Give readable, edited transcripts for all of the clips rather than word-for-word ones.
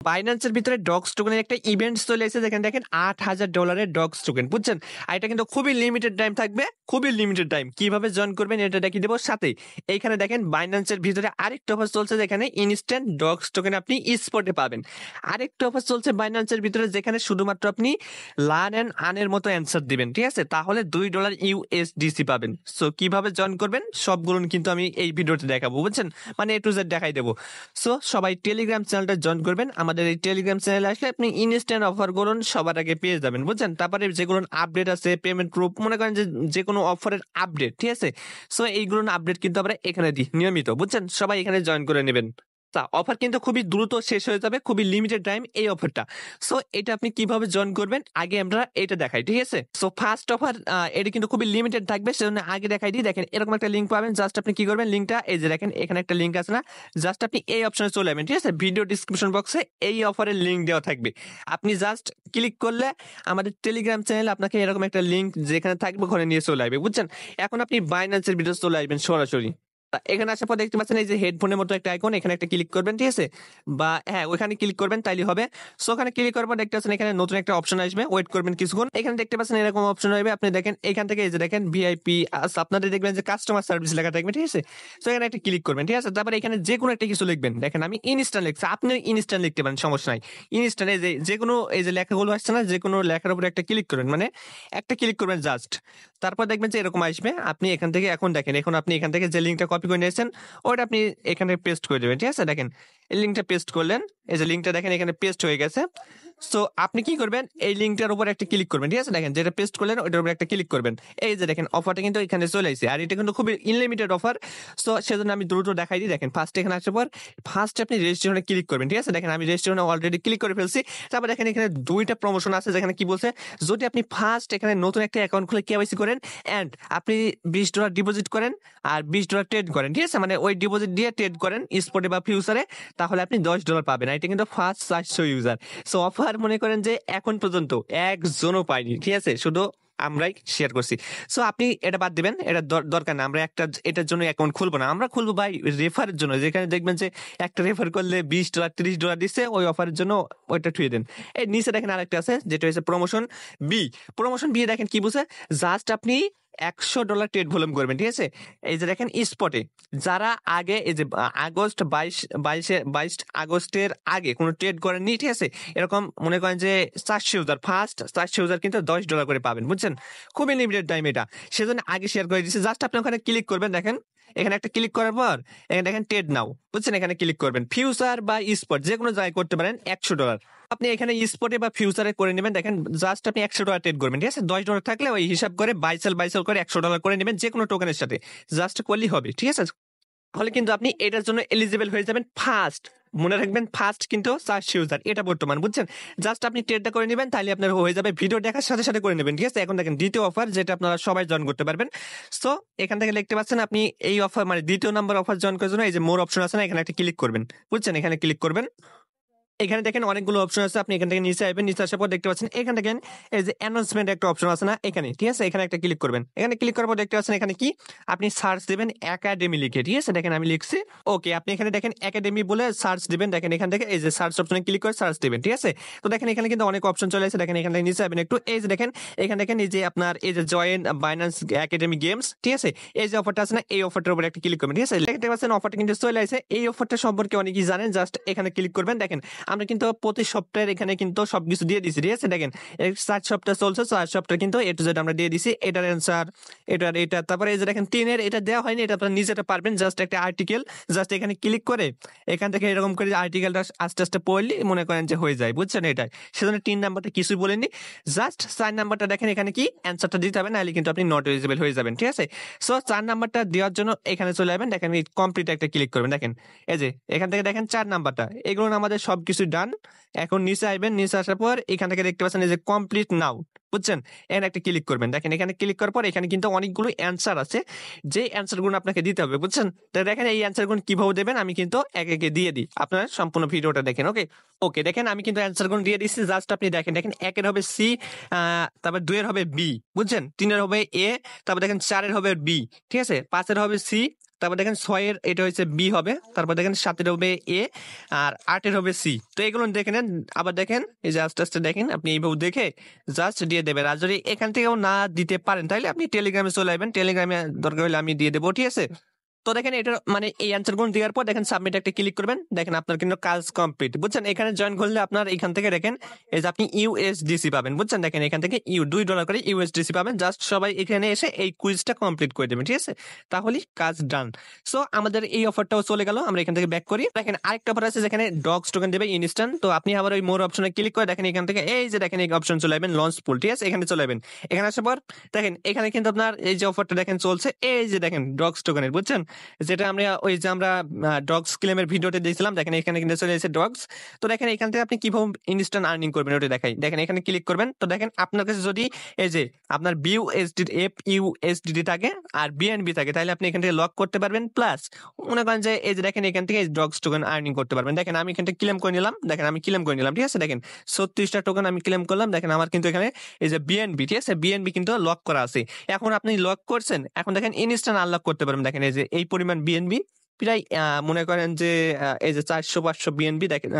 বাইন্যান্সের ভিতরে ডগস টোকেনের একটা ইভেন্ট চলে এসেছে, যেখানে দেখেন $8,000 ডগস টোকেন, বুঝছেন। আর এটা কিন্তু খুবই লিমিটেড টাইম থাকবে, খুবই লিমিটেড টাইম। কিভাবে জয়েন করবেন এটা দেখিয়ে দেবো। সাথে এইখানে দেখেন বাইন্যান্সের ভিতরে আরেকটা অফার চলছে, যেখানে ইনস্ট্যান্ট ডগস টোকেন আপনি স্পটে পাবেন। আরেকটা অফার চলছে বাইন্যান্সের ভিতরে, যেখানে শুধুমাত্র আপনি লার্ন অ্যান্ড আর্নের মতো অ্যান্সার দিবেন, ঠিক আছে, তাহলে $2 USDC পাবেন। সো কিভাবে জয়েন করবেন সবগুলো কিন্তু আমি এই ভিডিওতে দেখাবো, বুঝছেন, মানে A to Z দেখাই দেবো। সো সবাই টেলিগ্রাম চ্যানেলটা জয়েন করবেন। আমাদের এই টেলিগ্রাম চ্যানেলে আসলে আপনি ইনস্ট্যান্ট অফারগুলো সবার আগে পেয়ে যাবেন, বুঝছেন। তারপরে যেগুলো আপডেট আছে, পেমেন্ট গ্রুপ, মনে করেন যে কোনো অফারের আপডেট, ঠিক আছে। সো এইগুলো আপডেট কিন্তু আমরা এখানে দিই নিয়মিত, বুঝছেন। সবাই এখানে জয়েন করে নেবেন। অফার কিন্তু খুবই দ্রুত শেষ হয়ে যাবে, খুবই লিমিটেড টাইম এই অফারটা। সো এটা আপনি কিভাবে জয়েন করবেন আগে আমরা এটা দেখাই, ঠিক আছে। সো ফার্স্ট অফার এটা কিন্তু খুবই লিমিটেড থাকবে, সেজন্য আগে দেখাই দিই। দেখেন এরকম একটা লিঙ্ক পাবেন, জাস্ট আপনি কি করবেন, লিঙ্কটা এই যে দেখেন এখানে একটা লিঙ্ক আছে না, জাস্ট আপনি এই অপশনে চলে যাবেন, ঠিক আছে। ভিডিও ডিসক্রিপশন বক্সে এই অফারের লিঙ্ক দেওয়া থাকবে, আপনি জাস্ট ক্লিক করলে আমাদের টেলিগ্রাম চ্যানেল আপনাকে এরকম একটা লিঙ্ক যেখানে থাকবে ওখানে নিয়ে চলে আসবে, বুঝছেন। এখন আপনি বাইন্যান্সের ভিডিও চলে আসবেন সরাসরি। এখানে আসার পর দেখতে পাচ্ছেন এই যে হেডফোনের মতো একটা আইকন, এখানে একটা ক্লিক করবেন, ঠিক আছে, বা হ্যাঁ ওইখানে ক্লিক করবেন তাইলে হবে। সো ওখানে ক্লিক করার পর দেখতে পাচ্ছেন এখানে নতুন একটা অপশন আসবে, ওয়েট করবেন কিছুক্ষণ। এখানে দেখতে পাচ্ছেন এরকম অপশন হবে, আপনি দেখেন এখান থেকে এই যে দেখেন ভিআইপি আপনাদের দেখবেন যে কাস্টমার সার্ভিস লেখা থাকবে, ঠিক আছে। সো এখানে একটা ক্লিক করবেন, ঠিক আছে। তারপরে এখানে যে কোনো একটা কিছু লিখবেন, দেখেন আমি ইনস্ট্যান্ট লিখছি, আপনি ইনস্ট্যান্ট লিখতে পারেন, সমস্যা নাই। ইনস্ট্যান্ট এই যে কোনো এই যে লেখাগুলো আসছে না, যে কোনো লেখার উপরে একটা ক্লিক করবেন, মানে একটা ক্লিক করবেন জাস্ট। তারপর দেখবেন যে এরকম আসবে, আপনি এখান থেকে এখন দেখেন, এখন আপনি এখান থেকে যে লিঙ্কটা কপি করে নিয়েছেন ওটা আপনি এখানে পেস্ট করে দেবেন, ঠিক আছে। দেখেন এই লিঙ্কটা পেস্ট করলেন, এই যে লিঙ্কটা দেখেন এখানে পেস্ট হয়ে গেছে। সো আপনি কি করবেন, এই লিঙ্কটার উপর একটা ক্লিক করবেন, ঠিক আছে। দেখেন যেটা পেস্ট করলেন ওটার উপর একটা ক্লিক করবেন। এই যে দেখেন অফারটা কিন্তু এখানে চলে আসছে, আর এটা কিন্তু খুবই আনলিমিটেড অফার। সো সেজন্য আমি দ্রুত দেখাই দিই। দেখেন ফার্স্ট এখানে আসার পর ফার্স্ট আপনি রেজিস্ট্রেশনে ক্লিক করবেন, ঠিক আছে। দেখেন আমি রেজিস্ট্রেশনে অলরেডি ক্লিক করে ফেলছি। তারপর দেখেন এখানে দুইটা প্রমোশন আছে, যেখানে কি বলছে, যদি আপনি ফার্স্ট এখানে নতুন একটা অ্যাকাউন্ট খুলে কেওয়াইসি করেন এন্ড আপনি $20 ডিপোজিট করেন আর $20 ট্রেড করেন, ঠিক আছে, মানে ওই ডিপোজিট দিয়ে ট্রেড করেন স্পটে বা ফিউচারে, তাহলে আপনি $10 পাবেন। এটা কিন্তু ফার্স্ট 400 ইউজার। সো অফার মনে করেন যে এখন পর্যন্ত একজনও পাইনি, ঠিক আছে, শুধু আমরাই শেয়ার করছি। সো আপনি এটা বাদ দিবেন, এটা দরকার না। আমরা একটা এটার জন্য অ্যাকাউন্ট খুলবো না, আমরা খুলবো ভাই রেফারের জন্য, যেখানে দেখবেন যে একটা রেফার করলে $20 $30 দিচ্ছে, ওই অফারের জন্য ওইটা ঠুয়ে দেন। এই নিচে দেখেন আরেকটা আছে, যেটা হচ্ছে প্রমোশন বি। প্রমোশন বি দেখেন কি বুঝে, জাস্ট আপনি $100 ট্রেড ভলিউম করবেন, ঠিক আছে। এই যে দেখেন স্পটে যারা আগে এই যে আগস্ট 22 আগস্টের আগে কোনো ট্রেড করেননি, ঠিক আছে, এরকম মনে করেন যে 400 ইউজার, ফার্স্ট 400 ইউজার কিন্তু $10 করে পাবেন, বুঝছেন। খুবই লিমিটেড টাইম এটা, সেজন্য আগে শেয়ার করে দিচ্ছি। জাস্ট আপনি ওখানে ক্লিক করবেন, দেখেন এখানে একটা ক্লিক করার পর এখানে দেখেন ট্রেড নাও, বুঝছেন, এখানে ক্লিক করবেন। ফিউচার বা স্পট যে কোনো জায়গায় করতে পারেন $100। আপনি এখানে স্পটে বা ফিউচারে করে নেবেন, দেখেন জাস্ট আপনি $100 ট্রেড করবেন, ঠিক আছে। $10 থাকলে ওই হিসাব করে বাইসেল করে $100 করে নেবেন যে কোনো টোকেনের সাথে, জাস্ট করলেই হবে, ঠিক আছে। তাহলে কিন্তু আপনি এটার জন্য এলিজিবল হয়ে যাবেন ফার্স্ট। মনে রাখবেন ফার্স্ট কিন্তু 400 ইউজার, এটা বর্তমান, বুঝছেন। জাস্ট আপনি ট্রেডটা করে নেবেন, তাহলে আপনার হয়ে যাবে। ভিডিও দেখার সাথে সাথে করে নেবেন, ঠিক আছে। এখন দেখেন দ্বিতীয় অফার, যেটা আপনারা সবাই জয়েন করতে পারবেন। সো এখান থেকে দেখতে পাচ্ছেন আপনি এই অফার মানে দ্বিতীয় নাম্বার অফার জয়েন করার জন্য এই যে মোর অপশন আছে না, এখানে একটা ক্লিক করবেন, বুঝছেন, এখানে ক্লিক করবেন। এখানে দেখেন অনেকগুলো অপশন আছে, আপনি এখান থেকে নিচে আসবেন, নিচে আসার পর দেখতে পাচ্ছেন এখানে দেখেন এই যে অ্যানাউন্সমেন্ট একটা অপশন আছে না এখানে, ঠিক আছে, এখানে একটা ক্লিক করবেন। এখানে ক্লিক করার পর দেখতে পাচ্ছেন এখানে কি আপনি সার্চ দিবেন একাডেমি লিখে, ঠিক আছে। দেখেন আমি লিখছি, ওকে। আপনি এখানে দেখেন একাডেমি বলে সার্চ দিবেন, দেখেন এখান থেকে এই যে সার্চ অপশনে ক্লিক করে সার্চ দিবেন, ঠিক আছে। তো দেখেন এখানে কিন্তু অনেক অপশন চলে আসে, দেখেন এখানে নিচে আসবেন একটু, এই যে দেখেন এখানে দেখেন এই যে আপনার এই যে জয়েন বাইন্যান্স একাডেমি গেমস, ঠিক আছে, এই যে অফারটা আছে না, এই অফারটার উপর একটা ক্লিক করবেন, ঠিক আছে। দেখতে পাচ্ছেন অফারটা কিন্তু চলে আসে। এই অফারটা সম্পর্কে অনেকেই জানেন, জাস্ট এখানে ক্লিক করবেন। দেখেন আমরা কিন্তু প্রতি সপ্তাহের এখানে কিন্তু সবকিছু দিয়ে দিছি, ঠিক আছে। দেখেন 7 সপ্তাহ চলছে, 4 সপ্তাহ কিন্তু A to Z আমরা দিয়ে দিছি, এটার অ্যান্সার এটা। তারপরে এই যে দেখেন 3-এর এটা দেওয়া হয়নি, এটা আপনারা নিজেটা পারবেন, জাস্ট একটা আর্টিকেল, জাস্ট এখানে ক্লিক করে এখান থেকে এরকম করে আর্টিকেলটা আস্তে আস্তে পড়লে মনে করেন যে হয়ে যায়, বুঝছেন। এটাই সেজন্য 3 নাম্বারটা কিছুই বলেনি, জাস্ট 4 নাম্বারটা দেখেন এখানে কি অ্যান্সারটা দিতে হবে, নাহলে কিন্তু আপনি নট এলিজিবল হয়ে যাবেন, ঠিক আছে। সো 4 নাম্বারটা দেওয়ার জন্য এখানে চলে যাবেন, দেখেন কমপ্লিট একটা ক্লিক করবেন। দেখেন এই যে এখান থেকে দেখেন 4 নাম্বারটা, এগুলো আমাদের সবকিছু ডান। এখন নিচে আসবেন, নিচে আসার পর এখান থেকে দেখতে পাচ্ছেন এই যে কমপ্লিট নাও, বুঝছেন, এখানে একটা ক্লিক করবেন। দেখেন এখানে ক্লিক করার পর এখানে কিন্তু অনেকগুলো অ্যান্সার আছে, যে অ্যান্সার গুলো আপনাকে দিতে হবে, বুঝছেন। তো দেখেন এই অ্যান্সার গুলো কিভাবে দেবেন আমি কিন্তু একে একে দিয়ে দিই, আপনারা সম্পূর্ণ ভিডিওটা দেখেন। ওকে দেখেন আমি কিন্তু অ্যান্সার গুলো দিয়ে দিচ্ছি, জাস্ট আপনি দেখেন 1-এর হবে সি, তারপর 2-এর হবে বি, বুঝছেন, 3-এর হবে এ, তারপর দেখেন 4-এর হবে বি, ঠিক আছে, 5-এর হবে সি, তারপর দেখেন 6 এর এটা হচ্ছে বি হবে, তারপর দেখেন 7 এর হবে এ, আর 8 এর হবে সি। তো এগুলো দেখে নেন। আবার দেখেন এই যে আস্তে আস্তে দেখেন, আপনি এইভাবে দেখে জাস্ট দিয়ে দেবেন। আর যদি এখান থেকেও না দিতে পারেন তাহলে আপনি টেলিগ্রামে চলে আসবেন, টেলিগ্রামে দরকার হলে আমি দিয়ে দেবো, ঠিক আছে। তো দেখেন এটা মানে এই অ্যান্সার গুলো দেওয়ার পর দেখেন সাবমিট একটা ক্লিক করবেন, দেখেন আপনার কিন্তু কাজ কমপ্লিট, বুঝছেন। এখানে জয়েন করলে আপনার এখান থেকে দেখেন এই যে আপনি ইউএসডিসি পাবেন, বুঝছেন। দেখেন এখান থেকে $2 করে ইউএসডিসি পাবেন। জাস্ট সবাই এখানে এসে এই কুইজটা কমপ্লিট করে দেবেন, ঠিক আছে, তাহলেই কাজ ডান। সো আমাদের এই অফারটাও চলে গেল, আমরা এখান থেকে ব্যাক করি। দেখেন আরেকটা অফার আছে যেখানে ডগস টোকেন দেবে ইনস্ট্যান্ট। তো আপনি আবার ওই মোর অপশনে ক্লিক করে দেখেন এখান থেকে এই যে দেখেন এই অপশন চলে যাবেন লঞ্চ পুল, ঠিক আছে, এখানে চলে যাবেন। এখানে আসার পর দেখেন এখানে কিন্তু আপনার এই যে অফারটা দেখেন চলছে, এই যে দেখেন ডগস টোকেনের, বুঝছেন, যেটা আমরা ওই যে আমরা ডগস ক্লেমের ভিডিওতে দিয়েছিলাম। দেখেন এখানে কিন্তু চলে এসেছে ডগস। তো দেখেন এখান থেকে আপনি কিভাবে ইনস্ট্যান্ট আর্নিং করবেন ওটা দেখাই। দেখেন এখানে ক্লিক করবেন, তো দেখেন আপনার কাছে যদি এই যে আপনার FUSDT থাকে আর BNB থাকে তাহলে আপনি এখান থেকে লক করতে পারবেন। প্লাস মনে করেন যে এই যে দেখেন এখান থেকে ডগস টোকেন আর্নিং করতে পারবেন। দেখেন আমি এখান থেকে ক্লেম করে নিলাম, দেখেন আমি ক্লেম করে নিলাম, ঠিক আছে। দেখেন 36টা টোকেন আমি ক্লেম করলাম। দেখেন আমার কিন্তু এখানে এই যে BNB, ঠিক আছে, BNB কিন্তু লক করা আছে। এখন আপনি লক করছেন, এখন দেখেন ইনস্ট্যান্ট আনলক করতে পারবেন। দেখেন এই যে এই পরিমাণ BNB প্রায় মনে করেন যে এই যে 400-500 বিএনবি দেখেন,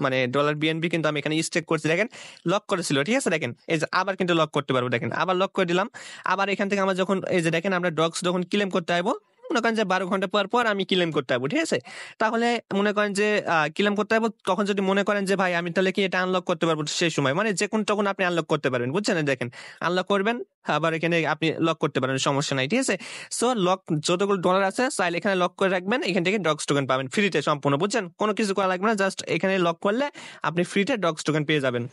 মানে ডলার বিএনবি কিন্তু আমি এখানে স্টেক করছি। দেখেন লক করেছিল, ঠিক আছে। দেখেন এই যে আবার কিন্তু লক করতে পারবো, দেখেন আবার লক করে দিলাম। আবার এখান থেকে আমার যখন এই যে দেখেন আমরা ডগস যখন ক্লেম করতে আসবো, মনে করেন যে 12 ঘন্টা পর পর আমি ক্লেম করতে পারবো, ঠিক আছে। তাহলে মনে করেন যে ক্লেম করতে পারবো, তখন যদি মনে করেন যে ভাই আমি তাহলে কি এটা আনলক করতে পারবো সেই সময়, মানে যে কোন তখন আপনি আনলক করতে পারবেন, বুঝছেন। দেখেন আনলক করবেন, আবার এখানে আপনি লক করতে পারেন, সমস্যা নাই, ঠিক আছে। সো লক যতগুলো ডলার আছে চাইলে এখানে লক করে রাখবেন, এখান থেকে ডগস টোকেন পাবেন ফ্রিতে সম্পূর্ণ, বুঝছেন, কোনো কিছু করা লাগবে না। জাস্ট এখানে লক করলে আপনি ফ্রিতে ডগস টোকেন পেয়ে যাবেন।